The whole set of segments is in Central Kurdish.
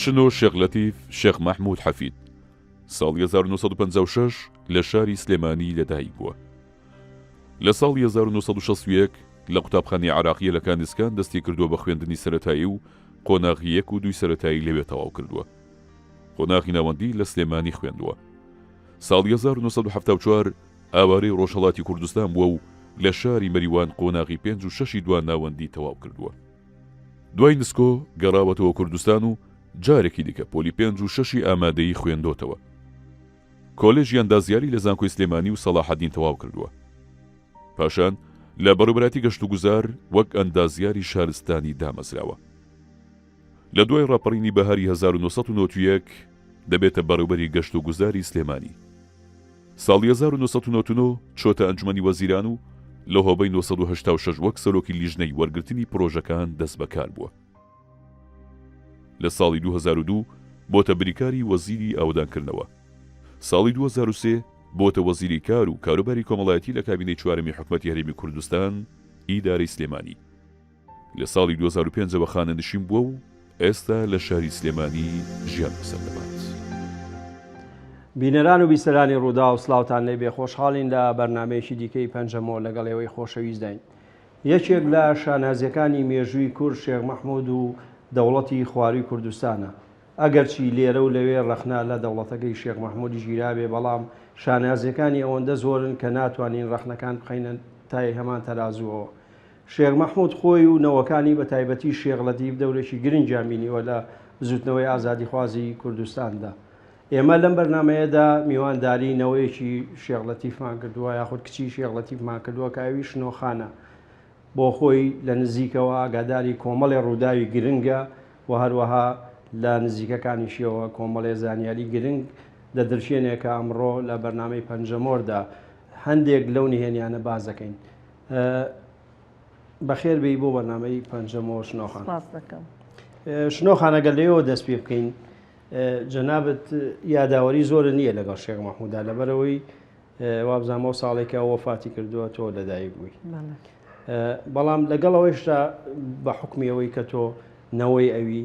شنۆ شێخ لەتیف شێخ مەحموود حەفید ساڵی 1956 لە شاری سلێمانی لەدایک بووە. لە ساڵی 1961 لە قوتابخانەی عراقیە لە کاندسکان دەستی کردووە بە خوێندنی سەرەتایی و قۆناغی 1 و 2 سەرەتایی لەوێ تەواو کردووە. قۆناغی ناوەندی لە سلێمانی خوێندووە. ساڵی 1974 ئاوارەی ڕۆژهەڵاتی کوردستان بووە و لە شاری مەریوان قۆناغی 5 و 6 دوان ناوەندی تەواو کردووە. دوای نسکۆ گەڕاوەتەوە کوردستان و جارێکی دیکە پۆلی 5 و 6 ئامادەیی خوێندۆتەوە. کۆلێژی ئەندازیاری لە زانکۆی سلێمانی و سەلاحەدین تەواو کردووە. پاشان لە بەڕێوەبەراتی گەشت و گوزار وەک ئەندازیاری شارستانی دامەزراوە. لە دوای ڕاپەڕینی بەهاری 1991 دەبێتە بەڕێوەبەری گەشت و گوزاری سلێمانی. ساڵی 1999 چۆتە ئەنجومەنی وەزیران و لە هۆبەی 1986 وەک سەرۆکی لیژنەی وەرگرتنی پرۆژەکان دەست بەکار بووە. لە ساڵی 2002 بۆتە بریکاری وەزیری ئاودانکردنەوە. ساڵی 2003 بۆتە وەزیری کار و کاروباری کۆمەڵایەتی لە کابینەی چوارەمی حکومەتی هەرێمی کوردستان ئیدارەی سلێمانی. لە ساڵی 2005 بە خانەنشین بووە و ئێستا لە شاری سلێمانی ژیان بەسەر دەبات. بینەران و بیسەرانی ڕوودا و سلااوتان لێبێ خۆشحاڵین لە بەرنامەیەکی دیکەی پەنجەمەوە لەگەڵ ئێوەی خۆشەویستداین. یەکێک لە شانازیەکانی مێژووی کورد شێخ مەحموود و دەوڵەتی خواروی کوردستانە. ئەگەرچی لێرە و لەوێ ڕەخنا لە دەوڵەتەکەی شێخ مەحموودی ژیرابێ، بەڵام شانازیەکانی ئەوەندە زۆرن کە ناتوانین ڕەخنەکان بخەینە تای هەمان تەرازوەوە. شێخ مەحموود خۆی و نەوەکانی بە تایبەتی شێخ لەتیف دەورێکی گرنگیان بینیوە لە زوتنەوەی ئازادیخوازی کوردستاندا. ئێمە لەم بەرنمەیەدا میوانداری نەوەیەکی شێخ لەتیفمان کردووە، یاخود کچی شێخ لەتیفمان کردووە کە ئەوی شنۆخانە بۆ خۆی لە نزیکەوە ئاگاداری کۆمەڵی ڕووداوی گرنگە و هەروەها لە نزیکەکانیشیەوە کۆمەڵێ زانیاری گرنگ دەدرشێنێکە ئەمڕۆ لە بەرنامەی پەنجەمۆردا هەندێک لەو نهێنیانە باز دەکەین. بەخێر بێی بۆ بەرنامەی پەنجەمۆر شنۆخان. شنۆخان ئەگەر لێەوە دەست پێ بکەین، جەنابەت یاداوەری زۆرە نییە لەگەڵ شێخ مەحموودا لەبەرەوەی وابزانمە ساڵێکە وەفاتی کردووە تۆ لەدایک بووی. بەڵام لەگەڵەوەیشتا بە حکمیەوەی کە تۆ نەوەی ئەوی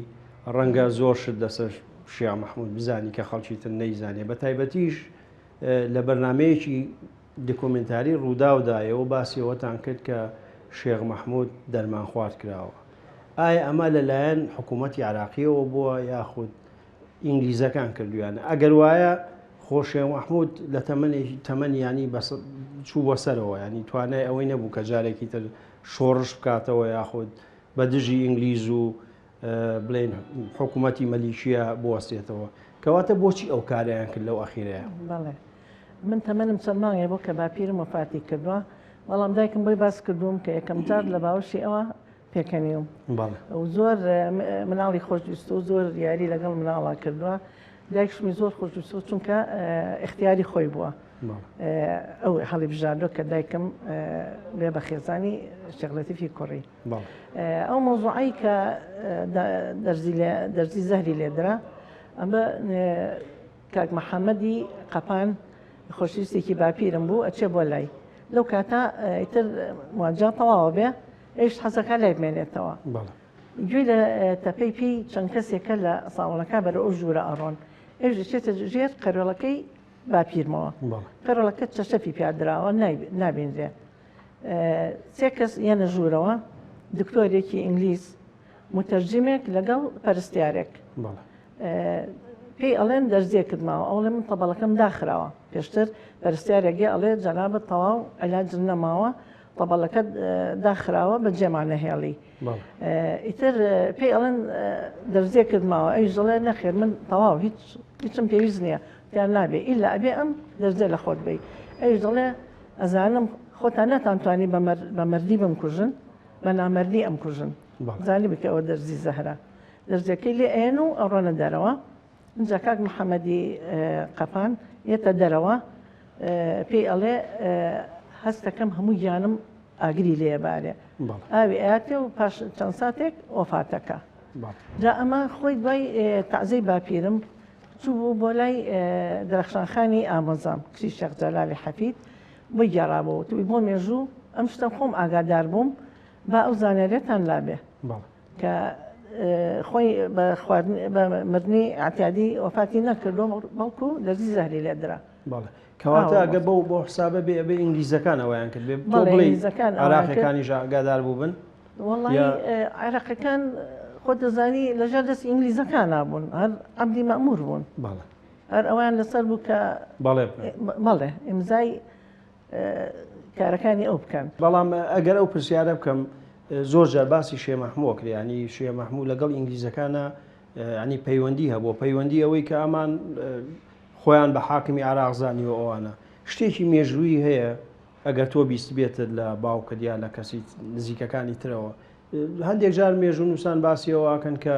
ڕەنگە زۆر شت لەسەر شێخ مەحموود بزانی کە خەڵکی تر نەیزانێ. بە تایبەتیش لە بەرنمەیەکی دکۆمنتاری ڕووداودایەوە باسیەوەتان کرد کە شێخ مەحموود دەرمان خوارد کراوە. ئایا ئەمە لەلایەن حکوومەتی عراقیەوە بووە یاخود ئینگلیزەکان کردویانە؟ ئەگەر وایە خۆ شێخ مەحموود لە تەمەنیانی چوو بۆ سەرەوە، ینی توانای ئەوەی نەبوو کە جارێکی تر شۆڕش بکاتەوە یاخود بە دژی ئینگلیز و بڵێن حکوومەتی مەلیشیە بوەستێتەوە. کەواتە بۆچی ئەو کاریان کرد لەو ئەخیرەیە؟ بەڵێ من تەمەنم چەند مانگێ بۆ کە باپیرم وەفاتی کردووە، بەڵام دایکم بۆی باس کردووم کە یەکەم جار لە باوەشی ئەوە پێکەنیوم و زۆر مناڵی خۆشویست و زۆر یاری لەگەڵ مناڵا کردووە. دایکشمی زۆر خۆشویست چونکە اختیاری خۆی بووە. ئەو هەڵی بژاردۆ کە دایکم بێ بە خێزانی شێخ لەتیفی کوڕی. ئەو مۆزوعی کە دەرزی زەهری لێدرا، ئەمە کاک محەممەدی قەپان خۆشویستێکی باپیرم بوو ئەچێ بۆ لای. لەو کاتە ئیتر موانجا تەواوە بێ ئەیش حەزەکە لای بمێنێتەوە. گوێی لە تەپەی پێی چەند کەسێکە لە ساڵەکە بەرە ئەو ژوورە ئەڕۆن، ئێش دەچێتە ژێر قەرۆڵەکەی باپیرمەوە. قەرۆڵەکە چەشەفی پیادراوە نابێنرێ. سێ کەس یەنە ژوورەوە، دکتۆرێکی ئینگلیز، متەرجمێک لەگەڵ پەرستیارێک. پێی ئەڵێن دەرزیە کردماوە، ئەوڵێ من تەبەڵەکەم داخراوە. پێشتر پەرستیارێکی ئەڵێ جەنابەت تەواو علاج نەماوە، تەبەڵەکە داخراوە بە جێمانە هێڵی. ئیتر پێی ئەڵێن دەرزیە کردماوە، ئەویش دەڵێ نەخێر من تەواو هیچم پێویست نییە، یان نابێ ئیلا ئەبێ ئەم دەرزێ لە خۆت بی. ئەویش دەڵێ ئەزانم خۆتان نەتانتوانی بە مەردی بمکوژن، بە نامەردی ئەم کوژن. زانی بکە ئەوە دەرزی زەهرە. دەرزەکەی لێ ئێن و ئەڕۆنە دەرەوە. اینجا کاک محەممەدی قەپان یێتە دەرەوە، پێی ئەڵێ هەستەکەم هەموو گیانم ئاگری لێبارێ، ئاوی ئااتێ و پاش چەند ساتێک ئۆفاتەکە. جا ئەمە خۆی دوای تەعزەی باپیرم چوو بوو بۆ لای دەرەخشانخانی ئامۆزام کچی شێخ جەلالی حەفید بۆ گێڕابەوە. توی بۆ مێژوو ئەم شتە خۆم ئاگادار بووم با ئەو زانیاریەتان لابێ کە خۆی بە مردنی ئاعتیادی وەفاتی نەکردو بەڵکو لەرزی زەهری لێدرا. بەڵێ کەواتە ئەگە بۆ حسابە بێ ئینگلیزەکان ئەویان کرد بێ عراقیەکانی ئاگادار بوو بن. وەڵی عێراقیەکان خۆ دەزانی لەژێر دەست ئینگلیزەکان نابوون هەر عەبدی مەئموور بوون هەر ئەویان لەسەر بوو کە بەڵێ ئیمزای کارەکانی ئەو بکەن. بەڵام ئەگەر ئەو پرسیارە بکەم زۆر جار باسی شێ مەحموود کرد ینی شێ مەحموود لەگەڵ ئینگلیزەکانە ینی پەیوەندی هەبووە پەیوەندی ئەوەی کە ئەمان خۆیان بە حاکمی عێراق زانیوە ئەوانە شتێکی مێژووی هەیە ئەگەر تۆ بیست بێتت لە باوکت یا لە کەسی نزیکەکانی ترەوە هەندێک جار مێژوو نووسان باسی ئەوواکەن کە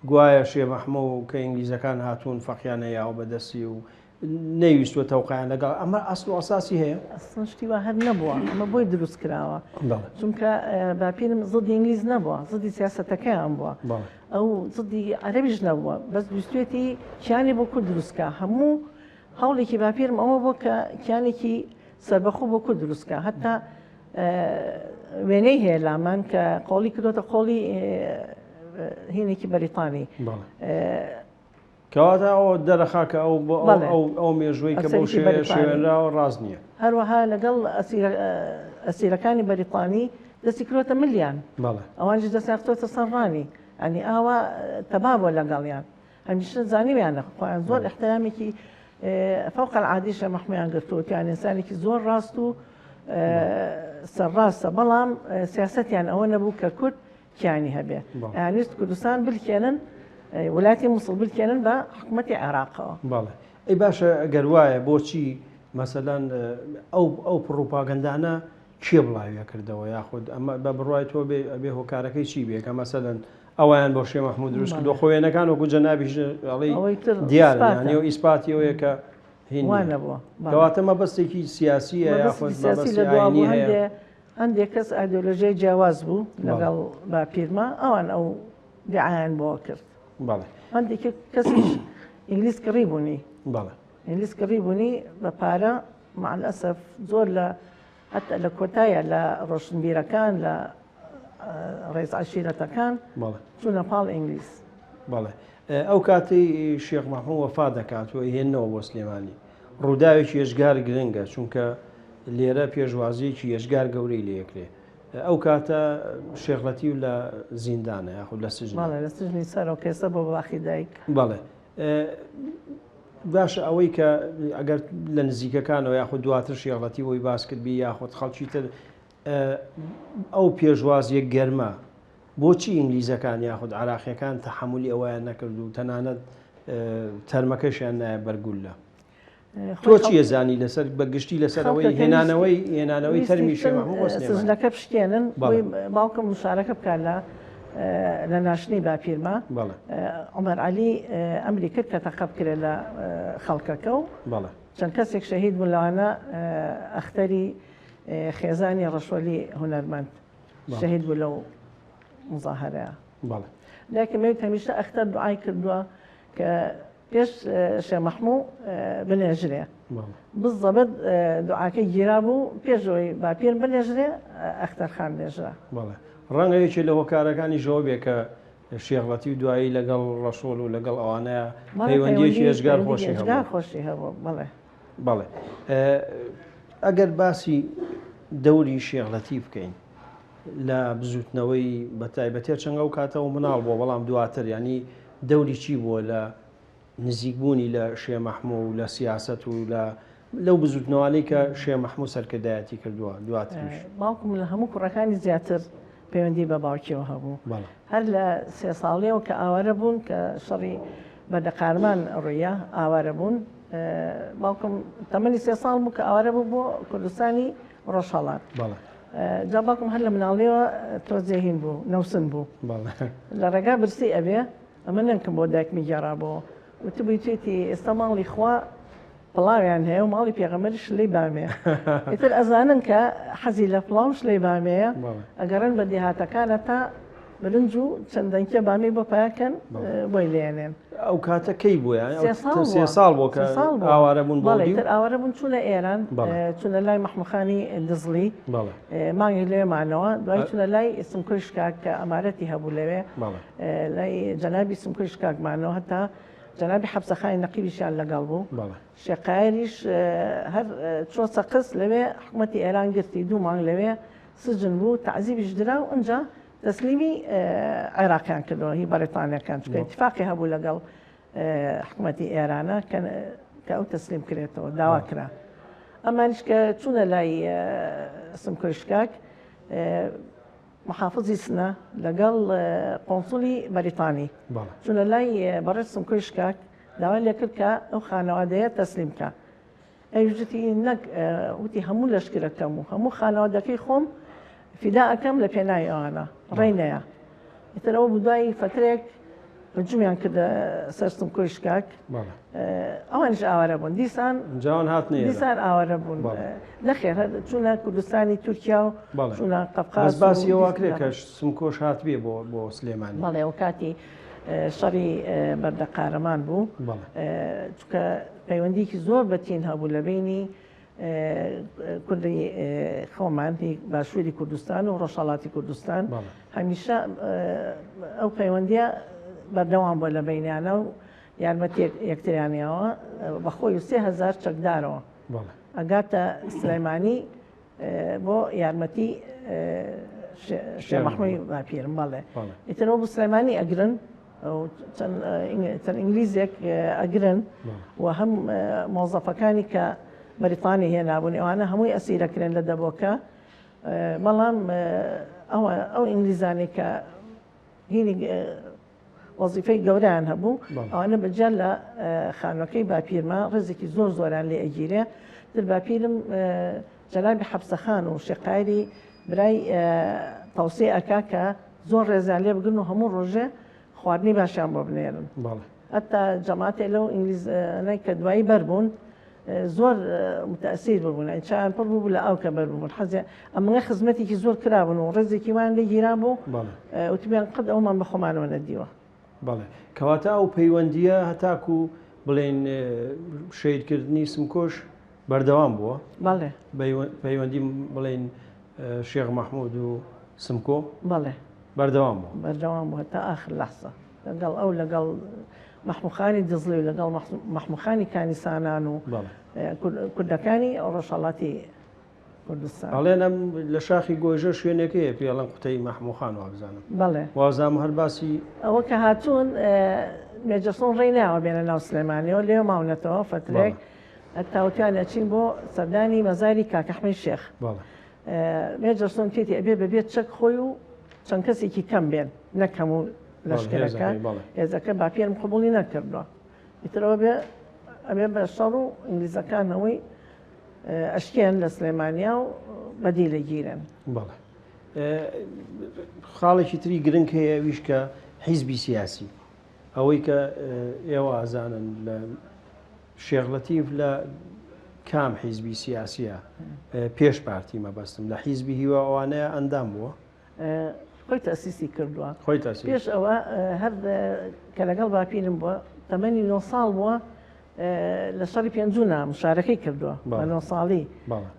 گوایە شێ مەحموود کە ئینگلیزەکان هاتوون فەقییانە یاوە بەدەستی و نەیویستوە تەوقعیان لەگەڵ ئەمە ئەسڵ و ئەساسی هەیە شتی وا هەر نەبووە ئەمە بۆی دروست کراوە چونکە باپیرم زڵی ئینگلیز نەبووە زڵی سیاسەتەکەیان بووە ئەو زڵی عەرەبیش نەبووە بەس دوستێتی کیانی بۆ کورد دروستکە هەموو هەوڵێکی باپیرم ئەوە بۆ کە کیانێکی سەربەخۆ بۆ کورد دروستکە هەتا وێنەی هەیە لامان کە قۆڵی کردوتە قۆڵی هینێکی بەریتانی کەواتە ئەو دەرەخاکە ئەو مێژوەی کە بۆ شێوێنراوە ڕاست نییە هەروەها لەگەڵ ئەسیرەکانی بەریتانی دەستی کردوتە ملیان ئەوانش دەساختۆتە سەرڕانی ئەنی ئاوا تەبا بۆ لەگەڵیان هەمیشە زانیویانە خۆیان زۆر احترامێکی فەوق العادی شێ مەحموودیان گرتووەتیان ئینسانێکی زۆر ڕاست و سەرڕاستە بەڵام سیاسەتیان ئەوە نەبوو کە کورد کیانی هەبێ یانویست کوردستان بلکێنن وڵاتی مووسڵ بلکێنن بە حکوومەتی عێراقەوە. بەڵێ ئەی باشە ئەگەر وایە بۆچی مەسەلەن ئەو پڕۆپاگەندانە کێ بڵاویە کردەوە یاخود ئەمە بە بڕای تۆ بێ هۆکارەکەی چی بێ کە مەسەلەن ئەویان بۆ شێ مەحموود دروست کردو خۆێنەکان وەکو جەنابیش دیارە و ئیسپاتیەوەیە کە هینوانەبووە کەواتە مەبەستێکی سیاسیە یاخود مەبەستی هەیە هەندێک کەس ئایدۆلۆژیای جیاواز بوو لەگەڵ باپیرما ئەوان ئەو دیعایان بۆ کرد. هەندێک کەسیش ئینگلیز کڕی بوونی ئینگلیز کڕی بوونی بە پارە مع الأسف زۆر لە کۆتایە لە ڕۆشنبیرەکان لە ڕێز عەشیرەتەکان چوونە پاڵ ئینگلیز. بەڵێ ئەو کاتی شێخ مەحموود وەفا دەکات و هێننەوە بۆ سلێمانی ڕووداوێکی هێژگار گرنگە چونکە لێرە پێشوازیەکی هێژگار گەورەی لێکرێ ئەو کاتە شێخ لەتیف لە زیندانە یاخود لە سژن لە سژنی سەرەوە کێسە بۆ باخی دایک. بەڵێ باشە ئەوەی کە ئەگەر لە نزیکەکانەوە یاخود دواتر شێخ لەتیف وی باس کردبی یاخود خەڵکی تر ئەو پێشوازیە گەرمە بۆچی ئینگلیزەکان یاخود عراقیەکان تەحملی ئەویان نەکرد و تەنانەت تەرمەکەشیان نایە بەرگولە تۆ چیە زانی لەسەر بەگشتی لەسەرەوەی هێنانەوەی تەرمی شێخ مەحموود سژنەکە پشتێنن باوکم مشارەکە بکات لە ناشنی باپیرما عومەر عەلی ئەمری کرد کە تەقە بکرێت لە خەڵکەکە و چەند کەسێک شەهید بوون لەوانە ئەختەری خێزانی ڕەشوەلی هونەرمەند شەهید بوو لەو مزاهرەیە. لکن می‌بینید همیشه ئەختەر دوعای کردووە کە پێش شێخ مەحموود بنێژرێ بالضبط دوعاکەی گیرا بوو پێشەوەی باپیر بنێژرێ ئەختەرخان نێژرا. ڕەنگە یەکێک لە هۆکارەکانی ژەوە بێ کە شێخ لەتیف دوایی لەگەڵ ڕەشۆڵ و لەگەڵ ئەوانەیە پەیوەندیەکی هێژگار خۆشی هەبوو. بەڵێ ئەگەر باسی دەوری شێخ لەتیف بکەین لە بزوتنەوەی بەتایبەتێ چەنگە و کاتەوە مناڵ بۆ بەڵام دواتر ینی دەوری چی بووە لە نزیکبوونی لە شێخ مەحموود و لە سیاست و لەو بزوتنەوەی کە شێخ مەحموود سەرکردایەتی کردووە دواتریش. باوکم لە هەموو کوڕەکانی زیاتر پەیوەندی بە باوکیەوە هەبوو هەر لە 3 ساڵیەوە کە ئاوارە بوون کە شەڕی بەردەقارمان ڕوویە ئاوارە بوون باوکم تەمەنی 3 ساڵ بوو کە ئاوارە بوو بۆ کوردستانی ڕۆژهەڵات. جا باوکم هەر لە مناڵیەوە تۆزێهین بوو نەوسن بوو لە ڕێگا برسی ئەبێ ئەمە نەنکەم بۆ دایکمی گێڕابەوە وتبووی توێتی ئێستا ماڵی خوا پڵاویان هەیە و ماڵی پێغەمبەریش لێی بامێ ئیتر ئەزانن کە حەزی لە پڵاوش لێی بامەیە ئەگەڕن بە دێهاتەکانە تا برنج و چەندەنکە بامی بۆ پاکەن بۆی لێنێن ئەو کاتە کەی بووە سێ ساڵ بۆ کە ئاوارە بوون بەڵێ تر ئاوارە بوون چوونە ئێران چوونە لای مەحموخانی دزڵی مانگی لێمانەوە دوای چوونە لای سمکۆی شکاک کە ئەمارەتی هەبوو لەوێ لای جەنابی سمکۆی شکاکمانەوە هەتا جەنابی حەبسەخانی نەقیبیشیان لەگەڵ بوو شێقایریش هەر چۆ سەقس لەوێ حکوومەتی ئێران گرتی 2 مانگ لەوێ سجن بوو تعزیبیش درا و ئەنجا تەسلیمی عێراقیان کردەوە هی بەریتانیەکان چکە اتفاقی هەبوو لەگەڵ حکوومەتی ئێرانە کە ئەو تەسلیم کرێتەوە داوا کرا ئەمانیش کە چوونە لای سمکۆی شکاک محافظی سنە لەگەڵ قۆنسولی بەریتانی چوونە لای بەڕێز سمکۆی شکاک داوای لێ کرد کە ئەو خانەوادەیە تەسلیم بکە ئەوژتی نەک وتی هەموو لەشکرەکەم و هەموو خانەوادەکەی خۆم فیدا ئەەکەم لە پێناوی ئەوانە ڕێینەیە ئیتر ئەوە بودایی فترێک هجومیان کردە سەر سمکۆی شکاک ئەوانش ئاوارە بوون دیسان دیسان ئاوارە بوون نەخێر چوونە کوردستانی تورکیا و چوونە قەفقاز باسی ئەوواکرێت کە سمکۆش هات بێ بۆ سلێمانی بەڵێ ئەو کاتی شەڕی بەردە قارەمان بوو چکە پەیوەندیکی زۆر بەتین هەبوو لە بینی کوردی خۆمان باشووری کوردستان و ڕۆژهەڵاتی کوردستان هەمیشە ئەو پەیوەندیە بەردەوام بۆ لە بینیانە و یارمەتی یەکتریانیەوە بەخۆی 3000 چەکدارەوە ئەگاتە سلەیمانی بۆ یارمەتی شێخ مەحموود باپیرم بەڵێ ئیترەوە بۆ سلەیمانی ئەگرن چەند ئینگلیزێک ئەگرن و هەم مۆزەفەکانی کە بەریتانی هێنابوون ئەوانە هەمووی ئەسیرەکرێن لە دەبۆکە بەڵام ئەو ئینگلیزانی کە هینی وەزیفەی گەوریان هەبوو ئەوانە بەجار لە خانوەکەی باپیرما ڕێزێکی زۆر زۆران لێ ئەگیرێ در باپیرم جەنابی حەبسەخان و شێقایری برای تەوسێ ئەکا کە زۆر ڕێزان لێ بگرن و هەموو ڕۆژێ خواردنی باشیان بۆ بنێرن هەتا جەماعەتێک لەو ئینگلیزانەی کە دوایی بەربوون زۆر متەئسیر ببوون ئەیچیان پڕ بوو لە ئەو کە بەربوون حەزیان ئەمەیە خزمەتێکی زۆر کرابوون و ڕێزێکی وان لێ گیران بوو وتیان قەت ئەومان بە خۆمانەوە نەدیوە بەڵێ کەواتە ئەو پەیوەندیە هەتاکو بڵێن شەیدکردنی سمکۆش بەردەوام بووە بەڵێ پەیوەندی بڵێن شێخ مەحموود و سمکۆ بەڵێ بەردەوام بوو بەردەوام بوو هەتا ئاخر لەحزە لەگەڵ ئەو لەگەڵ مەحموخانی دزڵی و لەگەڵ مەحموخانی کانیسانان و کوردەکانی ئەو ڕۆژهەڵاتی کوردستان ئەڵێن ئەم لە شاخی گۆژە شوێنێکەیە پێڵەن قوتەی مەحموخان وابزانم بەڵێ وازام هەر باسی ئەوە کە هاتوون مێجەسۆن ڕێی ناوە بێنە ناو سلێمانیەوە لێو ماونەتەوە فترێک تاوتیان ئەچین بۆ سەردانی مەزاری کاکەحمەی شێخ مێجەسۆن پێتی ئەبێ بەبێت چەک خۆی و چەند کەسێکی کەم بێن نەکەم و لەشکرەکە هێزەکە باپیرم قبوڵی نەکردووە ئیترەوە بێ ئەبێ بە شەڕ و ئینگلیزەکانەوەی ئەشکێن لە سلێمانیا و بەدی لە گیرن بەڵێ خاڵێکی تری گرنگ هەیە ویش کە حیزبی سیاسی ئەوەی کە ئێوە ئازانن لە شێخ لەتیف لە کام حیزبی سیاسیە پێش پارتی مەبەستم لە حیزبی هیوا ئەوانەیە ئەندام بووە خۆی تەسیسی کردووە خۆی پێش ئەوە هەر کە لەگەڵ باپیرم بووە تەمەنی 9 ساڵ بووە لە شەڕی پێنجوونە مشارەکەی کردووە بە 9 ساڵی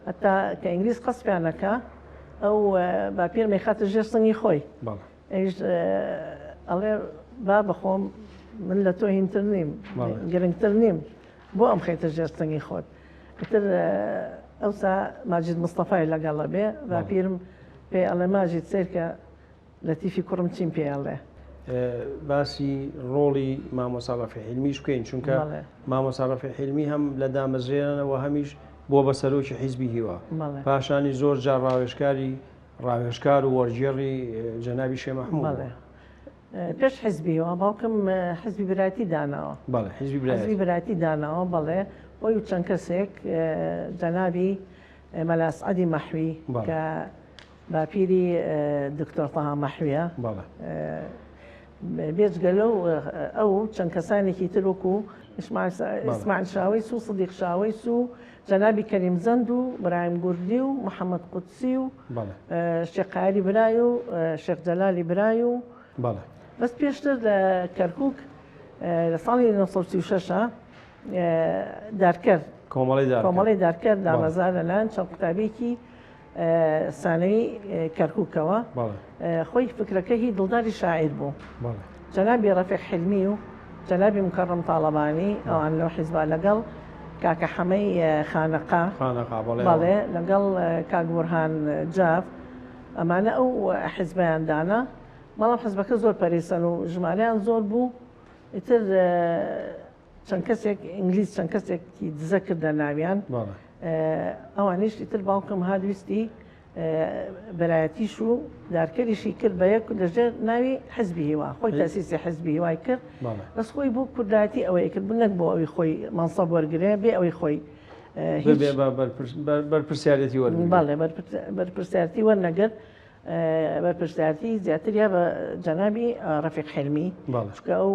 هەتا کە ئینگلیز قەسپیانەکە ئەو باپیر مەیخاتە ژێر سنگی خۆی ئەڵێ با بەخۆم من لە تۆ هینتر نیم گرنگتر نیم بۆ ئەم خەیتە ژێر سنگی خۆت ئتر ئەوسا ماجید مستەفای لەگەڵە بێ باپیرم پێ ئەڵێ ماجید سێرکە لەتیفی کوڕم چیم پێ ئەڵێ باسی ڕۆڵی مامۆستا ڕەفیع حیلمیش بکەین چونکە مامۆستا ڕەفیع حیلمی هەم لە دامەزرێنەوە هەمیش بۆ بە سەرۆکی حیزبی هیوا پاشانی زۆر جار ڕاوێژکار و وەرجێڕی جەنابی شێخ مەحموود پێش حیزبیەوە باوکم حیزبی برایەتی داناوە حیزبی برایەتی داناوە بەڵێ بۆی و چەند کەسێک جەنابی مەلا ئەسعەدی مەحوی کە باپیری دکتۆر تەها مەحویە بێجگەلە و ئەو چەند کەسانێکی تر وەکو ئیسماعیل شاوەیس و صدیق شاوەیس و جەنابی کەریم زەند و برایم گوردی و محەممەد قودسی و شێقاری برای و شێخ جەلالی برای و بەس پێشتر لە کەرکووک لە ساڵی 1936 دارکرد کۆمەڵی دارکرد دامەزار لەلایەن چەند قوتابێکی سانەوی کەرکووکەوە خۆی فکرەکە هی دڵداری شاعیر بوو جەنابی ڕەفیق حلمی و جەنابی مکەڕم تاڵەبانی ئەوان لەو حیزبا لەگەڵ کاکە حەمەی خانەقا بەڵێ لەگەڵ کاک بورهان جاف ئەمانە ئەو حیزبیان دانا بەڵام حیزبەکە زۆر پەرێسەن و ژمارەیان زۆر بوو ئیتر چەند کەسێک ئینگلیز چەند کەسێکی دزە کردە ناویان ئەوانیش ئیتر باوکم هادویستی بەلایەتیش و دارکەریشی کرد بە یەک لەژێر ناوی حزبی هیوا خۆی تەسیسی حزبی هیوای کرد بەس خۆی بۆ کوردایەتی ئەوەی کرد نەک بۆ ئەوی خۆی مەنسەب وەرگرێ بێ ئەوەی خۆی بەرپرسیارەتی وەرگرێ بەڵێ بەرپرسیارەتی وەرنەگرت بەرپرسیارەتی زیاتر بە جەنابی ڕەفیق حلمی چکە ئەو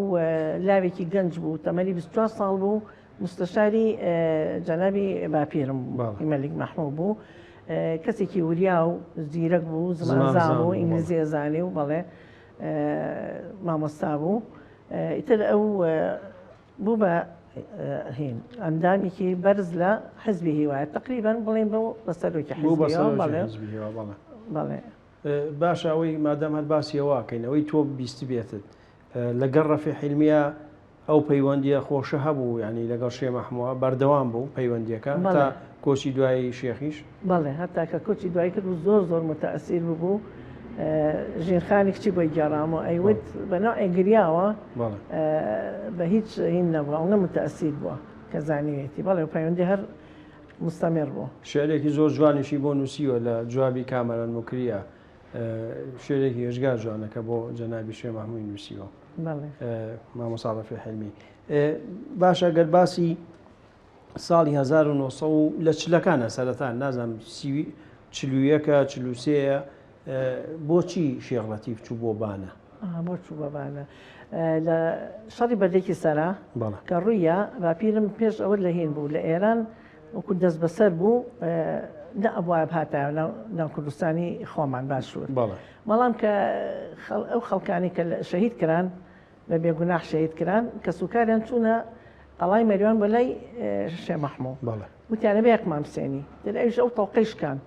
لاوێکی گەنج بوو تەمەنی 24 ساڵ بوو مستەشاری جەنابی باپیرم مەلیک مەحموود بوو کەسێکی وریا و زیرەک بوو زمانزان بوو ئینگلیزی ئەزانێ و بەڵێ مامۆستا بوو ئیتر ئەو بوو بە هین ئەندامێکی بەرز لە حزبی هیوایە تقریبان بڵێن بە سەرۆکی حزبیەوە بەڵێ باشە ئەوەی مادەم هەر باسیەوەکەین ئەوەی تۆ بیستی بێتت لەگەڵ ڕەفیق حلمیە ئەو پەیوەندیە خۆشە هەبوو ینی لەگەڵ شێ مەحمووە بەردەوام بوو پەیوەندیەکە تا کۆچی دوایی شێخیش بەڵێ هەتا کە کۆچی دوای کرد و زۆر متەئەسیر بوو ژینخانی کچی بۆی گەڕامەوە ئەیوت بەناو ئەگریاوە بە هیچ هین نەبووە ئەو نەمتەئەسیر بووە کە زانیوێتی بەڵێ پەیوەندی هەر مستەمر بوو شعرێکی زۆر جوانیشی بۆ نووسیوە لە جوابی کامەران مکریە شعرێکی هێژگا جوانەکە بۆ جەنابی شێ مەحموود نووسیوە مامۆستا ڕەفیق حلمی باشە گەر باسی ساڵی 1900 لە چلەکانە سەرەتا نازانم 41 43 بۆچی شێخ لەتیف چوو بۆ بانە بۆ چوو بە بانە لە شەڕی بەردێکی سەرا کە ڕوویە باپیرم پێش ئەوە لە هین بوو لە ئێران وەکو دەست بەسەر بوو نە ئەبوایە هاتایە ناو کوردستانی خۆمان باشوور بەڵام کە ئەو خەڵکانی کە شەهید کران بە بێگوناح شەهید کران کە سوکاریان چوونە قەڵای مەریوان بەلای شێ مەحموود وتیانە بە یەکمان بسێنی دەئەویش ئەو تەوقەیشکان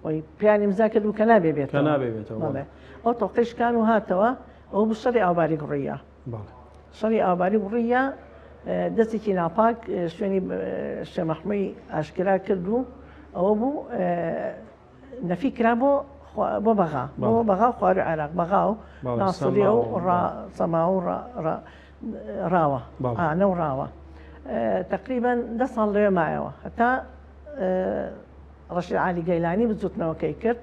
وی پیانی امزا کرد و کە نابێتەوە ئەو تەوقەیشکان و هاتەوە ئەو بوو شەڕی ئاوباری گوڕیە شەڕی ئاوباری گوڕیە دەستێکی ناپاک شوێنی شێ مەحموودی ئاشکرا کرد و ئەوە بوو نەفی کرا بۆ بەغا و خوار و عێراق بەغا و ناسڵیە و سەما و ڕاوە نەو ڕاوە تقریبا 10 ساڵ لەوێ مایەوە هەتا ڕەشید عالی گەیلانی بجووتنەوەکەی کرد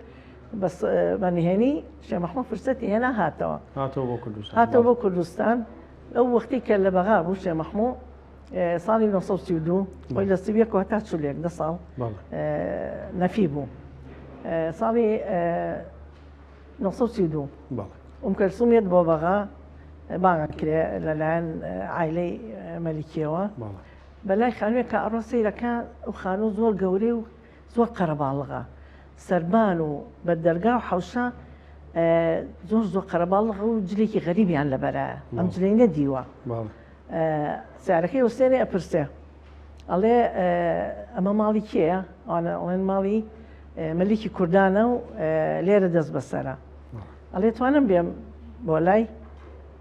بەس بەنهێنی شێ مەحموود فرسەتی هێنا هاتەوە بۆ کوردستان ئەو وەختی کە لە بەغا بوو شێ مەحموود ساڵی 1932 خۆی لە سیویەک و هەتا چولێک 10 ساڵ نەفی بوو ساڵی 1932 کەلسومیت بۆ بەغا بانگە کرێ لەلایەن عایلەی مەلیکیەوە بەلای خانوویە کە ئەڕۆ سەیرەکە و خانوو زۆر گەورەی و زۆر قەرەباڵغا سەربان و بە دەرگا و حەوشە زۆر قەرەباڵغ و جلێکی غەریبیان لەبەرایە ئەم جلەی نەدیوە سیارەکەی وەستێنێ ئەپرسێ ئەڵێ ئەمە ماڵی کێیە ئەڵێن ماڵی مەلیکی کوردانە و لێرە دەست بەسەرە ئەڵێ توانم بێم بۆ لای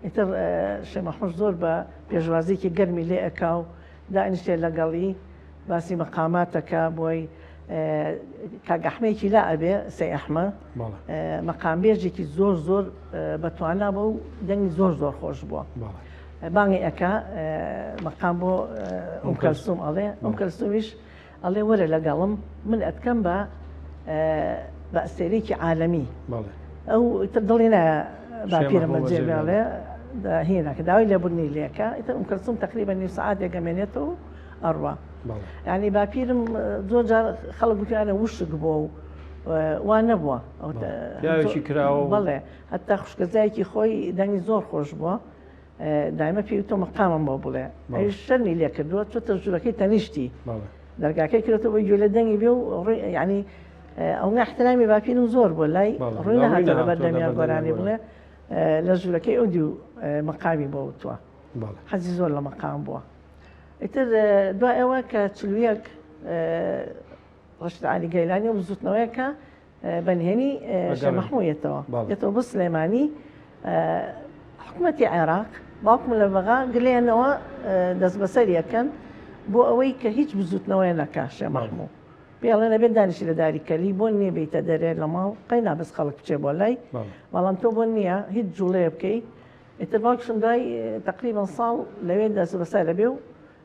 ئیتر شێ مەحموود زۆر بە پێشوازیکی گەرمی لێ ئەکا و دانیشتێ لەگەڵی باسی مەقاماتەکە بۆی کاگەحمەیەکی لا ئەبێ سەی ئەحمە مەقامبێژێکی زۆر بەتوانە بۆ و دەنگی زۆر خۆش بووە بانگی ئەکا مەقام بۆ کەلسوم ئەڵێ کەلسومیش ئەڵێ وەرە لەگەڵم من ئەتکەم بە ئەستێرەیەکی عالەمی ئەو ئیتر دڵی نایە باپیرە مەجێبێڵێ هێناکە داوای لێبوونی لێکە ئیتر کەلسوم تقریبا نیم سەعات ئەڕوا ینی باپیرم زۆر جار خەڵک گوتیانە وشک بۆ و وا نەبووە پیاوێکی کراوە بەڵێ هەتا خوشکەزایەکی خۆی دەنگی زۆر خۆش بووە دایمە پێی تۆ مەقامم بۆ بڵێ ئەوش شەرمی لێ کردووە چۆتە ژوورەکەی تەنیشتی دەرگاکەی کردەوە بۆ گوێ لە دەنگی بێ و ینی ئەو احترامی باپیرم زۆر بۆ لای ڕووی نەهاتە لەبەر دەمیان گۆرانی بڵێ لە ژوورەکەی ئەو دی و مەقامی بۆ وتووە حەزی زۆر لە مەقام بووە ئیتر دوای ئەوە کە چلوویەک ڕەشید عەلی گەیلانی و زوتنەوەیەکە بەنهێنی شێخ مەحموودەوە دێتەوە بۆ سلێمانی حکوومەتی عێراق باوکم لە بەغا گلێنەوە دەست بەسەر یەکەن بۆ ئەوەی کە هیچ بزوتنەوەی نەکا شێخ مەحموود پێڵێ نەبێت دانیشی لە داریکەلی بۆ نییە بیتە دەرێ لە ماڵ قەی نابست خەڵک بچێ بۆ لای بەڵام تۆ بۆ نییە هیچ جوڵەیە بکەی ئیتر باوکشم دوای تقریبا ساڵ لەوێ دەست بەسەر بێ و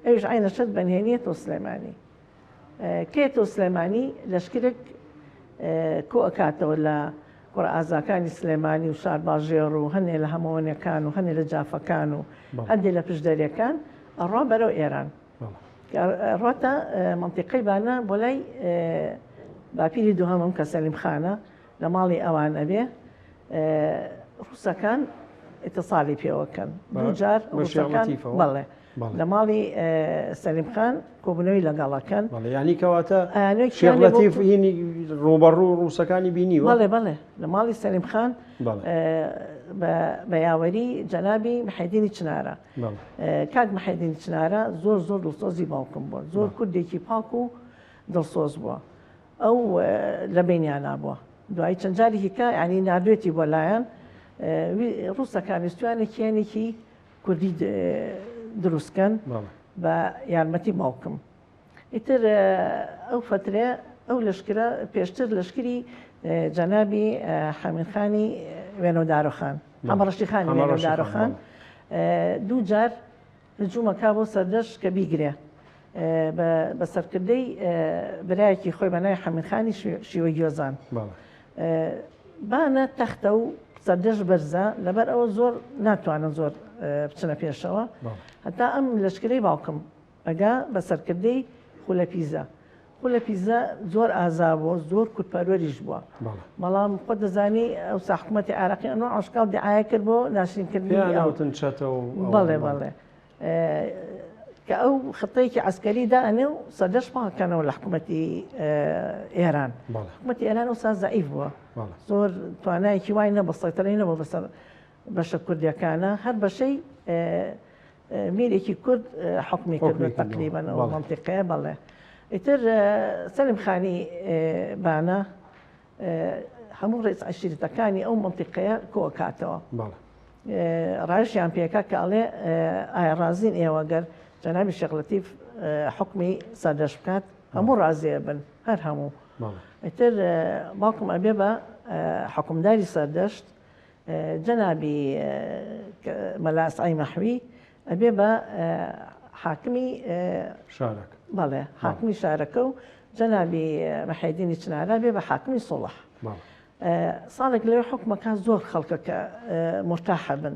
ئەوش عینە شت بەنهێنیە تۆ سلێمانی کێ تۆ سلێمانی لەشکرێک کۆ ئەکاتەوە لە کوڕ ئازاکانی سلێمانی و شار باژێڕ و هەنێ لە هەمەوەنیەکان و هەنێ لە جافەکان و هەندێک لە پشدەریەکان ئەڕوا بەرەو ئێران ڕاتە منتیقەی بانە بۆ لای باپیری دووهەمم کە سەلیم خانە لە ماڵی ئەوان ئەبێ ڕووسەکان ئیتیصالی پێوەکەن دوو جار ڕووسەکان بەڵێ لە ماڵی سەلیم خان کۆبوونەوەی لەگەڵەکەن ینی کەواتە شێخ لەتیف هینی ڕوبەڕوو ڕووسەکانی بینیوە بەڵێ بەڵێ لە ماڵی سەلیم خان بە یاوەری جەنابی محەیدینی چنارە کاک محەیدینی چنارە زۆر زۆر دڵسۆزی باوکم بووە زۆر کوردێکی پاک و دڵسۆز بووە ئەو لە بینیانە بووە دوای چەند جارێکی کە ینی نردوێتی بۆ لایەن ڕووسەکان ویستوانێکیانێکی کوردی دروستکەن بە یارمەتی باوکم ئیتر ئەو فترێ ئەو لەشکرە پێشتر لەشکری جەنابی حەمینخانی وێنەودارۆخان ئەمەڕەشتیخانی وێنەودارۆخان دوو جار هجوومەکا بۆ سەردەشت کە بیگرێ بە سەرکردەی برایەکی خۆی بەناوی حەمینخانی شیوەی گوێزان بانە تەختە و سەردەشت بەرزە لەبەر ئەوە زۆر ناتوانن زۆر بچنە پێشەوە هەتا ئەم لەشکرەی باوکم ئەگا بە سەرکردەی خولەپیزە خولەپیزە زۆر ئازا بووە زۆر کورتپەروەریش بووە بەڵام خۆ دەزانی ئەو حکوومەتی عێراقی ئەنۆ عاشقال دیعاە کرد بۆ ناشرینکردنی بەڵێ بەڵێ کە ئەو خطەیەکی عسکەری دائنێ و سەردەشت پاکەنەوە لە حکوومەتی ئێران حکوومەتی ئێران ئەوسا زەعیف بووە زۆر توانایەکی وای نەبوو سەیطرەی نەبوو بەسەر بەشە کوردیەکانە هەر بەشەی میرێکی کورد حکمی کردوە تقریباً ئەو منتیقەیە بەڵێ ئیتر سەلیم خانی بانە هەموو ڕێز عەشیرەتەکانی ئەو منتیقەیە کۆکاتەوە ڕایشیان پێکا کە ئەڵێ ئایا ڕازین ئێوە گەر جەنابی شێخ لەتیف حکمی سەردەشت بکات هەموو ڕازیە بن هەر هەموو ئیتر باوکم ئەبێ بە حکومداری سەردەشت جەنابی مەلا ئەسعەی مەحوی ئەبێ بە حاکمی شارەکە بەڵێ حاکمی شارەکە و جەنابی محەیدینی چنارە بێ بە حاکمی سوڵح ساڵێک لەوێ حکومەکە زۆر خەڵکەکە مرتاحە بن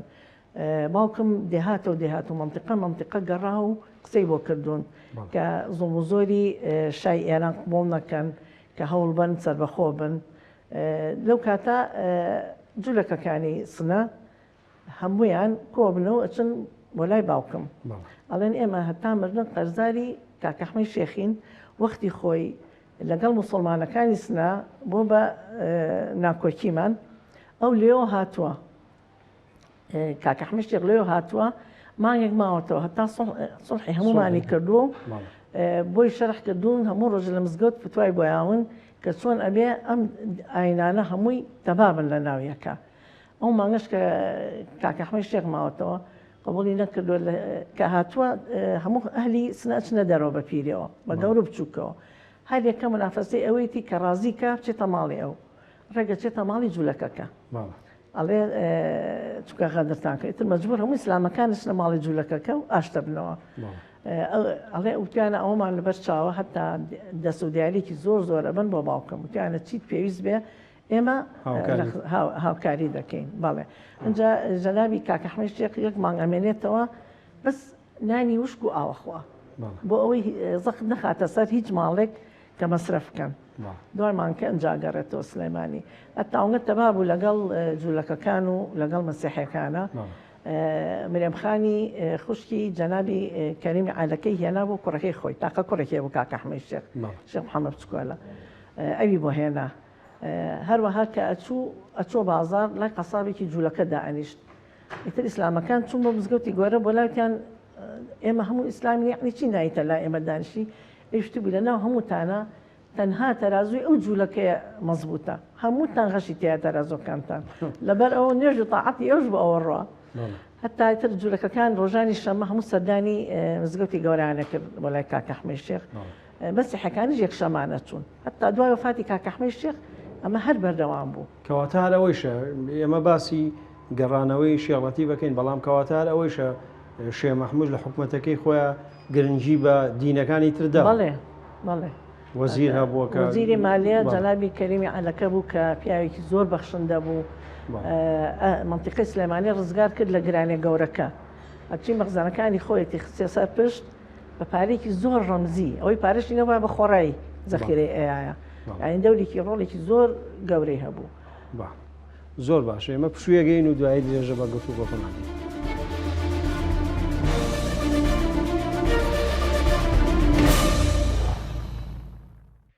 باوکم دێهاتە و دێهات و منتیقە گەڕا و قسەی بۆ کردوون کە زۆم و زۆری شای ئێران قبوڵ نەکەن کە هەوڵ بن سەربەخۆ بن لەو کاتە جوولەکەکانی سنە هەموویان کۆبنەوە ئەچن بۆ لای باوکم ئەڵێن ئێمە هەتا مردن قەرزاری کاکەحمەی شێخین وەختی خۆی لەگەڵ موسڵمانەکانی سنە بۆ بە ناکۆکیمان ئەو لێەوە هاتووە کاکەحمەی شێخ لێەوە هاتووە مانگێک ماوەتەوە هەتا سڵحی هەمومانی کردووە بۆی شەرح کردوون هەموو ڕۆژ لە مزگەوت فتوای بۆیاون کە چۆن ئەبێ ئەم ئاینانە هەمووی تەبابن لە ناویەکە ئەو مانگەش کە کاکەحمەی شێخ ماوەتەوە قبولی نەکردووە کە هاتووە هەموو ئەهلی سنە چنە دەرەوە بە پیرەوە بە گەورە بچووکەوە هەر یەکە منافەسەی ئەوەیەتی کە ڕازیکە بچێتە ماڵی ئەو ڕێگە چێتە ماڵی جوولەکەکە ئەڵێ چووکە غەدرتان کە ئیتر مەجبوور هەمووی ئیسلامەکانش لە ماڵی جوولەکەکە و ئاشتە بنەوە ئەڵێ وتیانە ئەومان لەبەر چاوە هەتا دەست و دیاریکی زۆر زۆرە بن بۆ باوکەم وتیانە چیت پێویست بێ ئێمە هاوکاری دەکەین بەڵێ اینجا جەنابی کاکەحمەی شێخ یەک مانگ ئەمێنێتەوە بەس نانی وشک و ئاوەخوا بۆ ئەوەی زەخت نەخاتە سەر هیچ ماڵێک کە مەسرف بکەن دوایمان کە ئەنجاگەڕێتەوە سلێمانی ئەتاونەت تەبا بوو لەگەڵ جوولەکەکان و لەگەڵ مەسیحیەکانە مریەمخانی خوشکی جەنابی کەریمی عالەکەی هێنا بوو کوڕەکەی خۆی تاقە کوڕێکی بوو کاکە ئەحمەد شێخ محەممەد بچکۆلە ئەوی بۆ هێنا هەروەها کە ئەچوو بازار لای قەسابێکی جوولەکە دائەنیشت ئیتر ئیسلامەکان چوون بۆ مزگەوتی گۆرە بۆ لاوتیان ئێمە هەموو ئیسلامی یعنی چی نایتە لا ئێمە دانیشتی ئەوشتی بوو لەناو هەمووتانە تەنها تەرازوی ئەو جوولەکەیە مەزبوطە هەمووتان غەشی تیا تەرازۆکانتان لەبەر ئەوە نوێژ و تاعەتی ئەوش بۆ ئەوە ڕۆ هەتا تر جوولەکەکان ڕۆژانی شەمە هەموو سەردانی مزگەوتی گەورانە کرد بۆ لای کاکە ئەحمەد شێخ مەسیحیەکانیش یەک شەمانە چوون هەتا دوای وفاتی کاکە ئەحمەد شێخ ئەمە هەر بەردەوام بوو کەواتە هەرەوەیشە ئێمە باسی گەڕانەوەی شێڵەتی بکەین بەڵام کەواتە ئەوەیشە شێخ مەحموود لە حکوومەتەکەی خۆیان گرنگی بە دینەکانی تردا بەڵێ بەڵێ وەزیر هەبووە وەزیری مالیە جەنابی کەریمی عەلەکە بوو کە پیاوێکی زۆر بەخشندە بوو منتیقەی سلێمانی ڕزگار کرد لە گرانێ گەورەکە ئەچی مەخزانەکانی خۆیەتی خستێ سەر پشت بە پارێکی زۆر ڕەمزی ئەوەی پارەشی نەبووە بە خۆڕایی زەخیرەی ئەیە یعنی دەورێکی ڕۆڵێکی زۆر گەورەی هەبوو زۆر باشە ئێمە پشوویەگەین و دوایی درێژە بە گفتوگۆ بڵێین